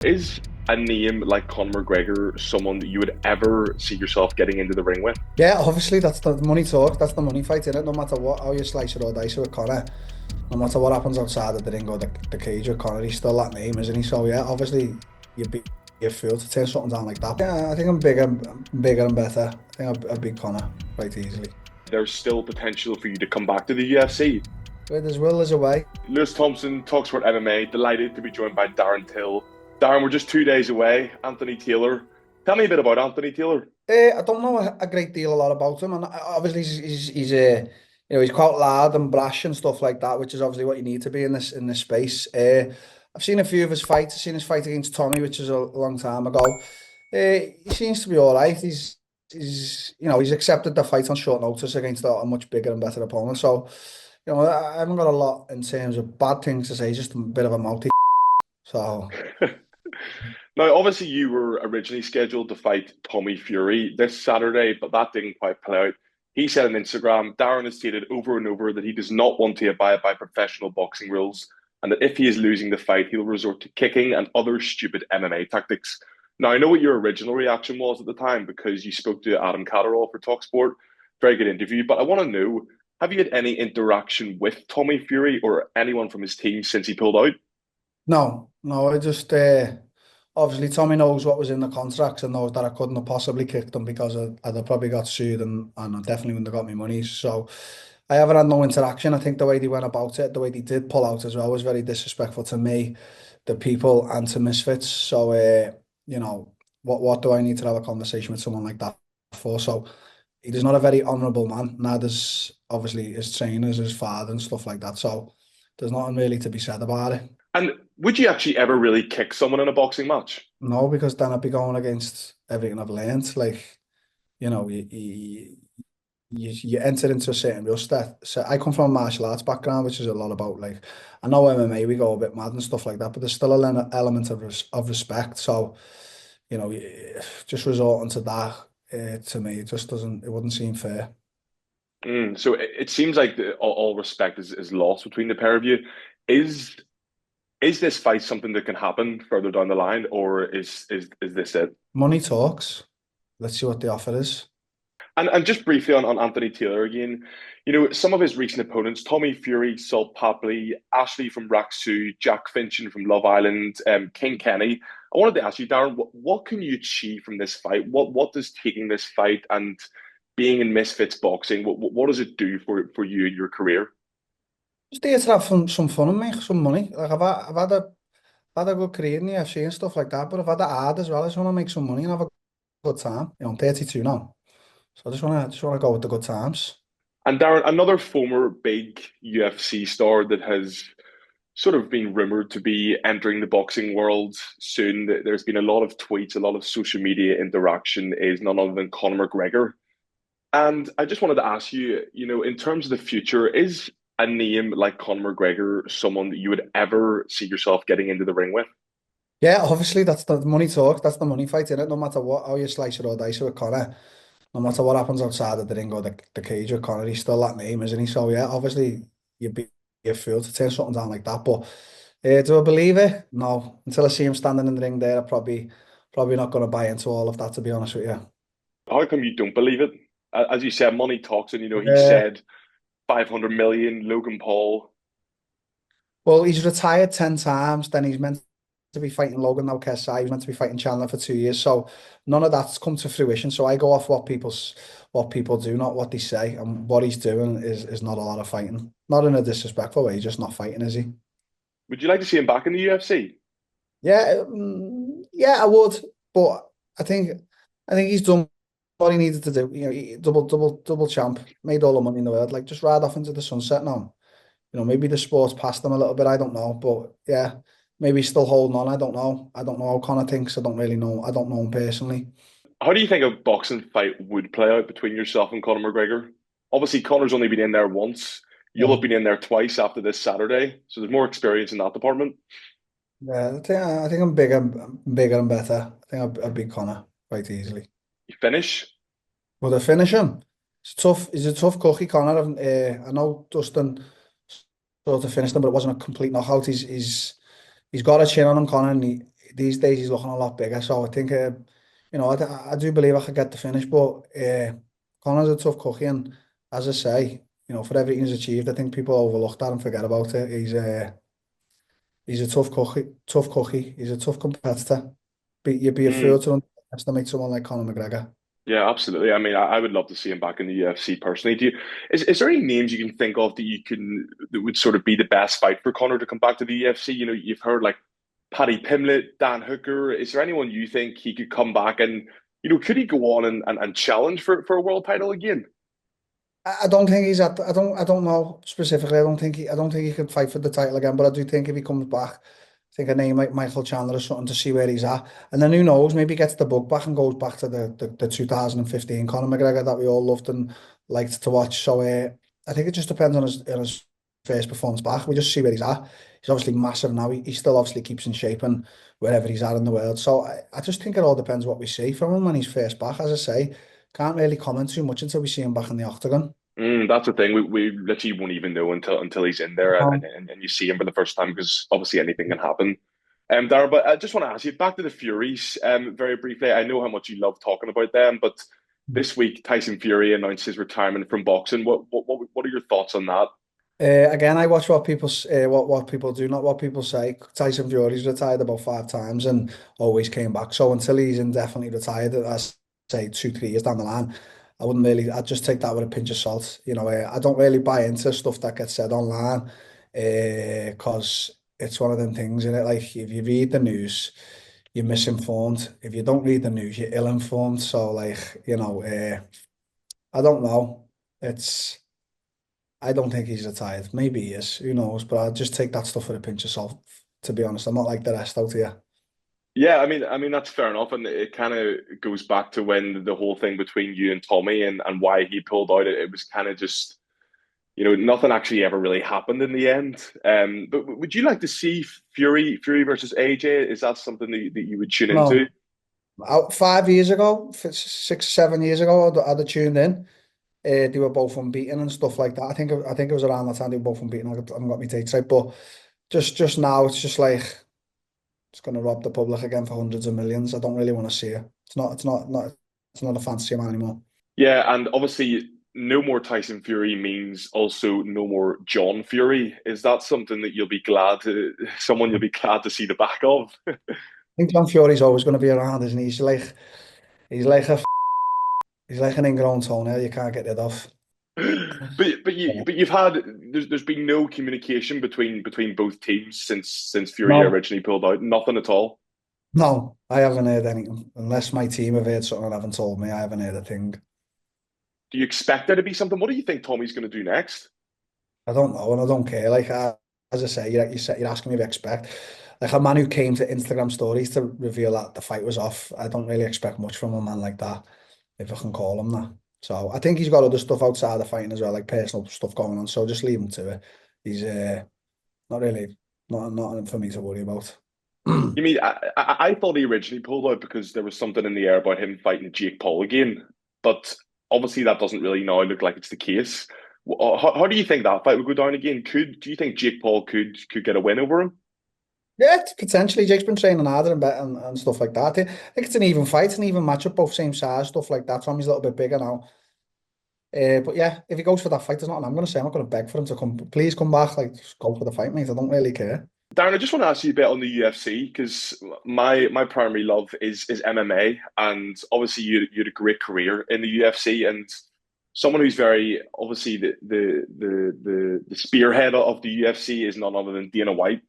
Is a name like Conor McGregor someone that you would ever see yourself getting into the ring with? Yeah, obviously that's the money talk. That's the money fight in it. No matter what, how you slice it or dice it with Conor, no matter what happens outside of the ring or the cage with Conor, he's still that name, isn't he? So yeah, obviously you'd be a fool to turn something down like that. Yeah, I think I'm bigger and better. I think I'd beat Conor quite easily. There's still potential for you to come back to the UFC. Where there's will, there's a way. Lewis Thompson, talkSPORT MMA, delighted to be joined by Darren Till. Darren, we're just 2 days away. Anthony Taylor. Tell me a bit about Anthony Taylor. I don't know a great deal a lot about him, and obviously he's quite loud and brash and stuff like that, which is obviously what you need to be in this space. I've seen a few of his fights. I've seen his fight against Tommy, which is a long time ago. He seems to be all right. He's accepted the fight on short notice against a much bigger and better opponent. So, I haven't got a lot in terms of bad things to say. He's just a bit of a mouthy. So. Now, obviously, you were originally scheduled to fight Tommy Fury this Saturday, but that didn't quite play out. He said on Instagram, Darren has stated over and over that he does not want to abide by professional boxing rules, and that if he is losing the fight, he'll resort to kicking and other stupid MMA tactics. Now, I know what your original reaction was at the time because you spoke to Adam Catterall for talkSPORT. Very good interview, but I want to know, have you had any interaction with Tommy Fury or anyone from his team since he pulled out? No, no, I just obviously Tommy knows what was in the contracts and knows that I couldn't have possibly kicked them because I'd have probably got sued and I definitely wouldn't have got my money. So I haven't had no interaction. I think the way they went about it, the way they did pull out as well, was very disrespectful to me, the people, and to Misfits. So what do I need to have a conversation with someone like that for? So he's not a very honourable man. Neither's obviously his trainers, his father, and stuff like that. So there's nothing really to be said about it. And would you actually ever really kick someone in a boxing match? No, because then I'd be going against everything I've learned. Like, you enter into a certain real set. So I come from a martial arts background, which is a lot about like, I know MMA, we go a bit mad and stuff like that, but there's still element of respect. So, just resorting to that, to me, it just doesn't, it wouldn't seem fair. So it seems like all respect is lost between the pair of you. Is is this fight something that can happen further down the line, or is this it? Money talks. Let's see what the offer is. And just briefly on Anthony Taylor again, some of his recent opponents, Tommy Fury, Salt Papley, Ashley from Raksu, Jack Finchin from Love Island, King Kenny. I wanted to ask you, Darren, what can you achieve from this fight? What does taking this fight and being in Misfits boxing, what does it do for you in your career? Just there to have some fun and make some money. Like I've had a good career in the UFC and stuff like that, but I've had it hard as well. I just want to make some money and have a good time. I'm 32 now, so I just wanna go with the good times. And Darren, another former big UFC star that has sort of been rumored to be entering the boxing world soon. There's been a lot of tweets, a lot of social media interaction, is none other than Conor McGregor. And I just wanted to ask you, in terms of the future, is a name like Conor McGregor someone that you would ever see yourself getting into the ring with? Yeah, obviously that's the money talk. That's the money fight in it. No matter what, how you slice it or dice it with Conor, no matter what happens outside of the ring or the cage with Conor, he's still that name, isn't he? So yeah, obviously you'd be a fool to turn something down like that. But do I believe it? No. Until I see him standing in the ring there, I'm probably not going to buy into all of that, to be honest with you. How come you don't believe it? As you said, money talks, and he Uh, said 500 million, Logan Paul. well, he's retired 10 times. Then he's meant to be fighting Logan now, KSI. He's meant to be fighting Chandler for 2 years. So none of that's come to fruition. So I go off what people do, not what they say. And what he's doing is not a lot of fighting. Not in a disrespectful way. He's just not fighting, is he? Would you like to see him back in the UFC? Yeah, yeah, I would. But I think I think he's done what he needed to do. Double champ, made all the money in the world. Like just ride off into the sunset now. Maybe the sport's past him a little bit. I don't know, but yeah, maybe he's still holding on. I don't know. I don't know how Connor thinks. I don't really know. I don't know him personally. How do you think a boxing fight would play out between yourself and Conor McGregor? Obviously, Conor's only been in there once. You'll Yeah, have been in there twice after this Saturday, so there's more experience in that department. yeah. I think I'm bigger and better. I think I'd beat Connor quite easily. You finish. Will I finish him? It's tough. He's a tough cookie, Connor. I know Dustin sort of finished him, but it wasn't a complete knockout. He's got a chin on him, Connor, and these days he's looking a lot bigger. So I think, I do believe I could get the finish, but Conor's a tough cookie, and as I say, for everything he's achieved, I think people overlook that and forget about it. He's a tough cookie, tough cookie. He's a tough competitor. You'd be a fool Mm. to underestimate someone like Conor McGregor. Yeah, absolutely. I mean, I would love to see him back in the UFC personally. Is there any names you can think of that would sort of be the best fight for Conor to come back to the UFC? You've heard like Paddy Pimblett, Dan Hooker. Is there anyone you think he could come back and could he go on and challenge for a world title again? I don't think he's at. I don't know specifically. I don't think he could fight for the title again. But I do think if he comes back, I think a name like Michael Chandler or something to see where he's at. And then who knows? Maybe he gets the bug back and goes back to the 2015 Conor McGregor that we all loved and liked to watch. So I think it just depends on his first performance back. We just see where he's at. He's obviously massive now. He still obviously keeps in shape and wherever he's at in the world. So I just think it all depends what we see from him when he's first back. As I say, can't really comment too much until we see him back in the octagon. That's the thing. We literally won't even know until he's in there and you see him for the first time because obviously anything can happen. Darren, but I just want to ask you back to the Furies, very briefly. I know how much you love talking about them, but this week Tyson Fury announced his retirement from boxing. What are your thoughts on that? Again, I watch what what people do, not what people say. Tyson Fury's retired about 5 times and always came back. So until he's indefinitely retired, as say 2, 3 years down the line, I wouldn't really. I'd just take that with a pinch of salt. I don't really buy into stuff that gets said online, because it's one of them things, in it. Like if you read the news, you're misinformed. If you don't read the news, you're ill-informed. So like, I don't know. It's. I don't think he's retired. Maybe he is. Who knows? But I'd just take that stuff with a pinch of salt. To be honest, I'm not like the rest out here. Yeah, I mean that's fair enough, and it kind of goes back to when the whole thing between you and Tommy and why he pulled out. It was kind of just nothing actually ever really happened in the end. But would you like to see Fury versus AJ? Is that something that you would tune into? No, out 5 years ago, 6, 7 years ago, I'd have tuned in. They were both unbeaten and stuff like that. I think it was around that time they were both unbeaten. I haven't got my dates right, but just now it's just like it's going to rob the public again for hundreds of millions. I don't really want to see it. It's not a fantasy man anymore. Yeah, and obviously no more Tyson Fury means also no more John Fury. Is that something that someone you'll be glad to see the back of? I think John Fury's always going to be around, isn't he? He's like an ingrown toenail you can't get rid of. But you've had there's been no communication between both teams since Fury No, originally pulled out. Nothing at all. no, I haven't heard anything. Unless my team have heard something and haven't told me, I haven't heard a thing. Do you expect there to be something? What do you think Tommy's going to do next? I don't know, and I don't care. Like, as I say, you're asking me to expect. Like a man who came to Instagram stories to reveal that the fight was off. I don't really expect much from a man like that, if I can call him that. So I think he's got other stuff outside the fighting as well, like personal stuff going on. So just leave him to it. He's not really not for me to worry about. You mean I thought he originally pulled out because there was something in the air about him fighting Jake Paul again, but obviously that doesn't really now look like it's the case. How do you think that fight would go down again? Do you think Jake Paul could get a win over him? Yeah, potentially. Jake's been training harder and better and stuff like that. I think it's an even fight, an even matchup, both same size, stuff like that. Tommy's a little bit bigger now. But yeah, if he goes for that fight, there's nothing I'm going to say. I'm not going to beg for him to come. Please come back. Like, just go for the fight, mate. I don't really care. Darren, I just want to ask you a bit on the UFC because my primary love is MMA, and obviously you had a great career in the UFC, and someone who's very obviously the spearhead of the UFC is none other than Dana White.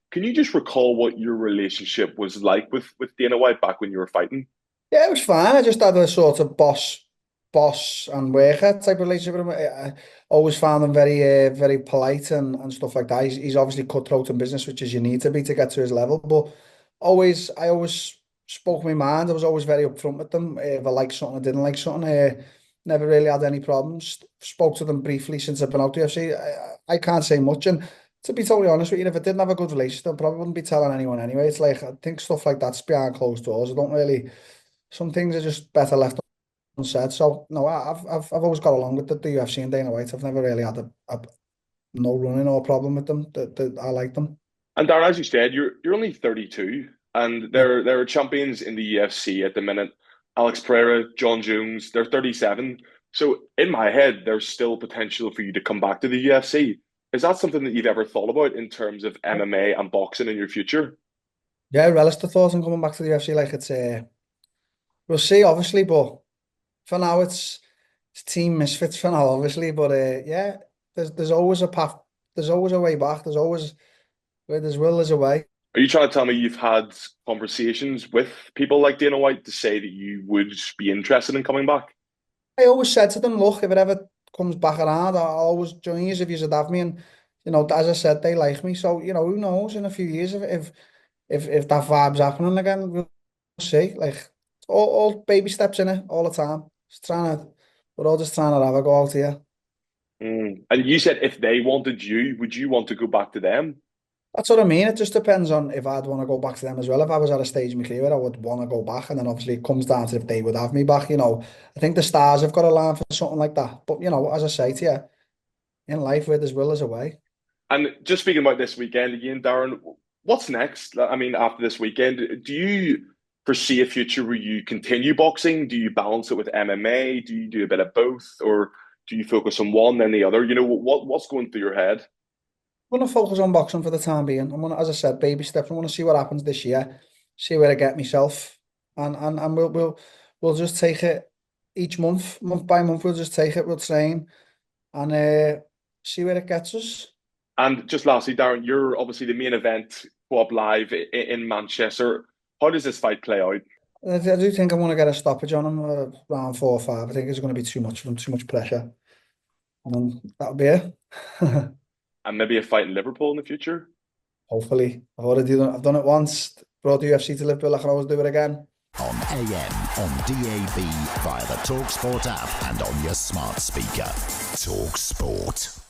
Can you just recall what your relationship was like with Dana White back when you were fighting? Yeah, it was fine. I just had a sort of boss and worker type relationship with him. I always found him very polite and stuff like that. He's obviously cutthroat in business, which is you need to be to get to his level. But I always spoke my mind. I was always very upfront with them. If I liked something, I didn't like something. Never really had any problems. Spoke to them briefly since I've been out the UFC. I can't say much. And to be totally honest with you, if I didn't have a good relationship, I probably wouldn't be telling anyone anyway. It's like I think stuff like that's behind closed doors. I don't really. Some things are just better left unsaid. So no, I've always got along with the UFC and Dana White. I've never really had a no running or problem with them. I like them. And Darren, as you said, you're only 32. and Yeah, there are champions in the UFC at the minute. Alex Pereira, John Jones, they're 37. So in my head, there's still potential for you to come back to the UFC. Is that something that you've ever thought about in terms of MMA and boxing in your future? yeah, I relish the thought on coming back to the UFC. Like it's we'll see, obviously, but for now it's team misfits for now, obviously. But yeah, there's always a path. There's always a way back. There's always where there's will, there's a way. Are you trying to tell me you've had conversations with people like Dana White to say that you would be interested in coming back? I always said to them, look, if it ever comes back around, I'll always join you if you'd have me. And as I said, they like me. So who knows in a few years if that vibe's happening again, we'll see. Like all baby steps in it all the time. We're all just trying to have a go out here. Mm. And you said if they wanted you, would you want to go back to them? That's what I mean. It just depends on if I'd want to go back to them as well. If I was at a stage in my career, I would want to go back. And then obviously it comes down to if they would have me back. I think the stars have got to line for something like that. But, as I say to you, in life where there's will, there's a way. And just speaking about this weekend again, Darren, what's next? I mean, after this weekend, do you foresee a future where you continue boxing? Do you balance it with MMA? Do you do a bit of both, or do you focus on one then the other? What's going through your head? I'm going to focus on boxing for the time being. I'm going to, as I said, baby steps. I want to see what happens this year, see where I get myself. And we'll just take it each month by month. We'll just take it, we'll train and see where it gets us. And just lastly, Darren, you're obviously the main event go up live in Manchester. How does this fight play out? I do think I'm going to get a stoppage on him around 4 or 5. I think it's going to be too much for him, too much pressure. And then that'll be it. And maybe a fight in Liverpool in the future? Hopefully. I've done it once. Brought the UFC to Liverpool. I can always do it again. On AM, on DAB, via the talkSPORT app and on your smart speaker. talkSPORT.